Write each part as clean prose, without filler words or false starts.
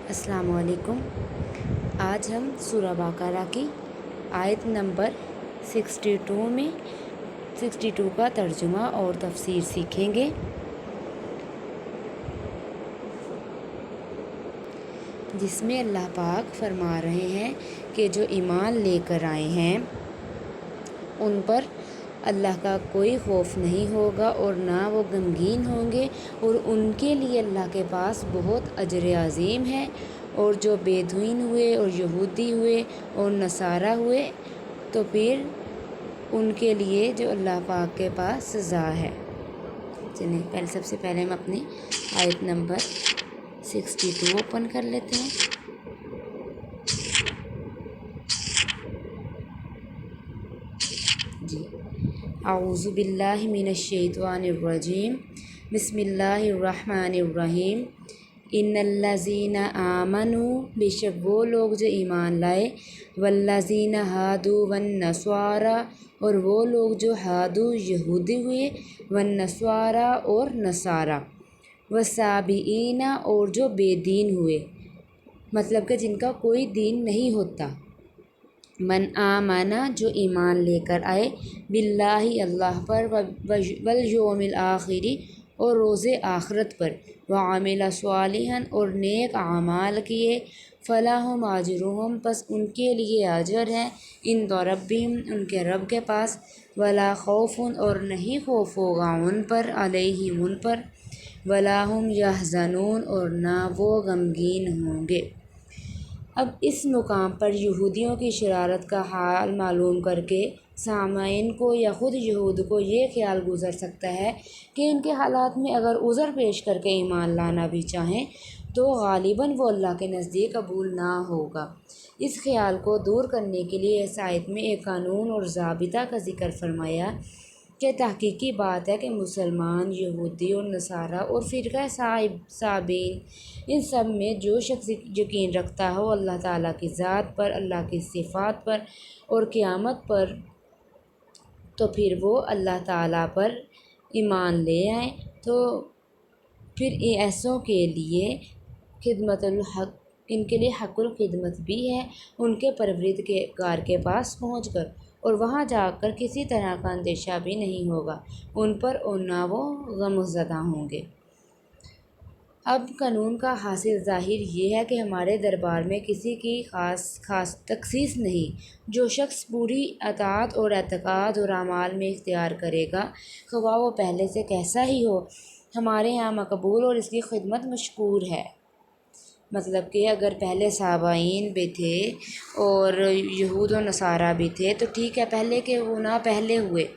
अस्सलामु अलैकुम। आज हम सूरह बकरा की आयत नंबर 62 का तर्जुमा और तफसीर सीखेंगे। जिसमें अल्लाह पाक फरमा रहे हैं कि जो ईमान लेकर आए हैं उन पर अल्लाह का कोई खौफ नहीं होगा और ना वो गमगीन होंगे और उनके लिए अल्लाह के पास बहुत अजर अज़ीम है। और जो बेदीन हुए और यहूदी हुए और नसारा हुए तो फिर उनके लिए जो अल्लाह पाक के पास सज़ा है। चलिए सबसे पहले हम अपनी आयत नंबर 62 ओपन कर लेते हैं। जी, आऊज़ु बिल्लाहि मिनश्शैतानिर्रजीम, बिस्मिल्लाहिर्रहमानिर्रहीम। इन्नल्लज़ीना आमनू, बेशक वो लोग जो ईमान लाए, वल्लज़ीना हादू वन्नस्वारा, और वो लोग जो हादू यहूदी हुए, वन्नस्वारा और नसारा, वसाबीना और जो बेदीन हुए, मतलब कि जिनका कोई दीन नहीं होता। मन आमना जो ईमान लेकर आए, बिल्लाहि अल्लाह पर, वल यौमिल आखिरी और रोज़े आखरत पर, व आमिला स्वालिहन और नेक आमाल किए, फ़लाहुम अजरुहुम पस उनके लिए अजर है, इन रब्बिहिम उनके रब के पास, वला खौफुन और नहीं खौफ होगा उन पर, अलैहिम उन पर, वला हुम यहज़नून और ना वो गमगीन होंगे। अब इस मुकाम पर यहूदियों की शरारत का हाल मालूम करके सामाइन को या ख़ुद यहूद को ये ख्याल गुज़र सकता है कि इनके हालात में अगर उज़र पेश करके ईमान लाना भी चाहें तो गालिबन वो अल्लाह के नज़दीक कबूल ना होगा। इस ख्याल को दूर करने के लिए इस आयत में एक कानून और ज़ाबिता का ज़िक्र फरमाया कि तहकीकी बात है कि मुसलमान, यहूदी और नसारा और फ़िरक़ा साबीन, इन सब में जो शख्स यकीन रखता हो अल्लाह ताला की ज़ात पर, अल्लाह की सिफ़ात पर और क़यामत पर, तो फिर वो अल्लाह ताला पर ईमान ले आए। तो फिर ऐसों के लिए खिदमतुल हक़, इनके लिए हक़ुल खिदमत भी है उनके परवरदिगार के पास पहुँचकर, और वहाँ जाकर किसी तरह का अंदेशा भी नहीं होगा उन पर और ना वो गमज़दा होंगे। अब कानून का हासिल ज़ाहिर ये है कि हमारे दरबार में किसी की ख़ास तखसीस नहीं। जो शख्स पूरी अताअत और एतक़ाद और अमाल में इख्तियार करेगा, ख़वाह वो पहले से कैसा ही हो, हमारे यहाँ मकबूल और इसकी खिदमत मशकूर है। मतलब कि अगर पहले साबाइन भी थे और यहूद और नसारा भी थे तो ठीक है, पहले के वो ना पहले हुए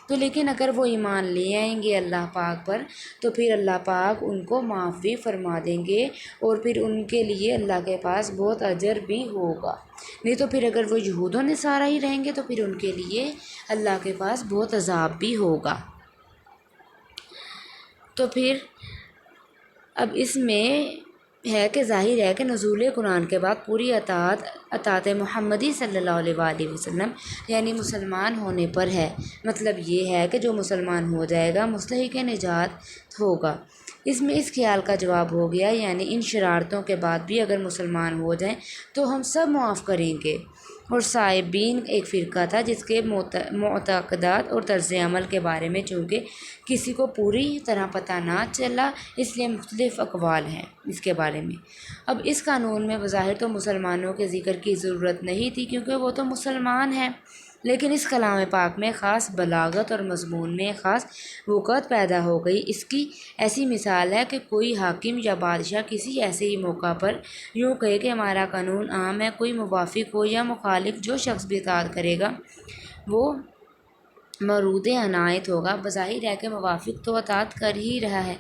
तो, लेकिन अगर वो ईमान ले आएंगे अल्लाह पाक पर तो फिर अल्लाह पाक उनको माफ़ भी फरमा देंगे और फिर उनके लिए अल्लाह के पास बहुत अजर भी होगा। नहीं तो फिर अगर वो यहूद और नसारा ही रहेंगे तो फिर उनके लिए अल्लाह के पास बहुत अज़ाब भी होगा। तो फिर अब इसमें है कि ज़ाहिर है कि नुज़ूल कुरान के बाद पूरी अतात मुहम्मदी सल्लल्लाहु अलैहि वसल्लम यानी मुसलमान होने पर है। मतलब ये है कि जो मुसलमान हो जाएगा मुस्तहिक़ निजात होगा। इसमें इस ख्याल का जवाब हो गया, यानी इन शरारतों के बाद भी अगर मुसलमान हो जाएं तो हम सब मुआफ़ करेंगे। और साइबीन एक फ़िरका था जिसके मुअतक़दात और तर्ज़ अमल के बारे में चूँकि किसी को पूरी तरह पता ना चला, इसलिए मुख्तलिफ़ अक़वाल हैं इसके बारे में। अब इस कानून में बज़ाहिर तो मुसलमानों के ज़िक्र की ज़रूरत नहीं थी क्योंकि वो तो मुसलमान हैं, लेकिन इस कलाम पाक में ख़ास बलागत और मज़मून में ख़ास वक़्त पैदा हो गई। इसकी ऐसी मिसाल है कि कोई हाकिम या बादशाह किसी ऐसे ही मौका पर यूँ कहे कि हमारा कानून आम है, कोई मुवाफ़िक हो या मुखालिफ, जो शख्स भी इताअत करेगा वो मरूद अनायत होगा। बज़ाहिर है कि मुवाफ़िक तो इताअत कर ही रहा है,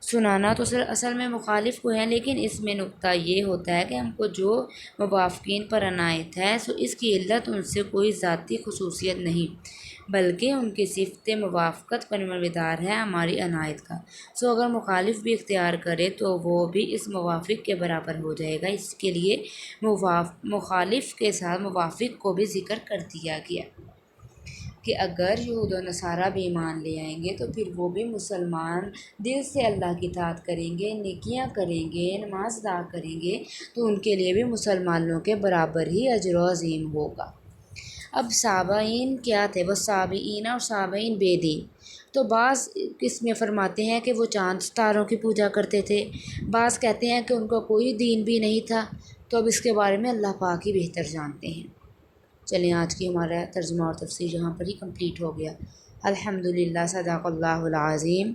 सुनाना तो असल में मुखालिफ को है, लेकिन इसमें नुक्ता ये होता है कि हमको जो मुवाफ़िकीन पर अनायत है सो इसकी इल्लत उनसे कोई ज़ाती खुसूसियत नहीं बल्कि उनकी सिफ़त मुवाफ़क़त पर मबदार है हमारी अनायत का। सो अगर मुखालिफ भी इख्तियार करे तो वो भी इस मुवाफ़िक के बराबर हो जाएगा। इसके लिए मुखालिफ के साथ मुवाफ़िक को भी ज़िक्र कर दिया गया। کہ اگر یہود و نصارہ بھی ایمان لے آئیں گے تو پھر وہ بھی مسلمان دل سے اللہ کی اطاعت کریں گے، نیکیاں کریں گے، نماز ادا کریں گے تو ان کے لیے بھی مسلمانوں کے برابر ہی اجر و عظیم ہوگا۔ اب صابئین کیا تھے؟ وہ صابئین اور صابئین بے دین۔ تو بعض اس میں فرماتے ہیں کہ وہ چاند ستاروں کی پوجا کرتے تھے، بعض کہتے ہیں کہ ان کا کوئی دین بھی نہیں تھا۔ تو اب اس کے بارے میں اللہ پاک ہی بہتر جانتے ہیں۔ چلیں آج کی ہمارا ترجمہ اور تفسیر یہاں پر ہی کمپلیٹ ہو گیا۔ الحمدللہ، صدق اللہ العظیم۔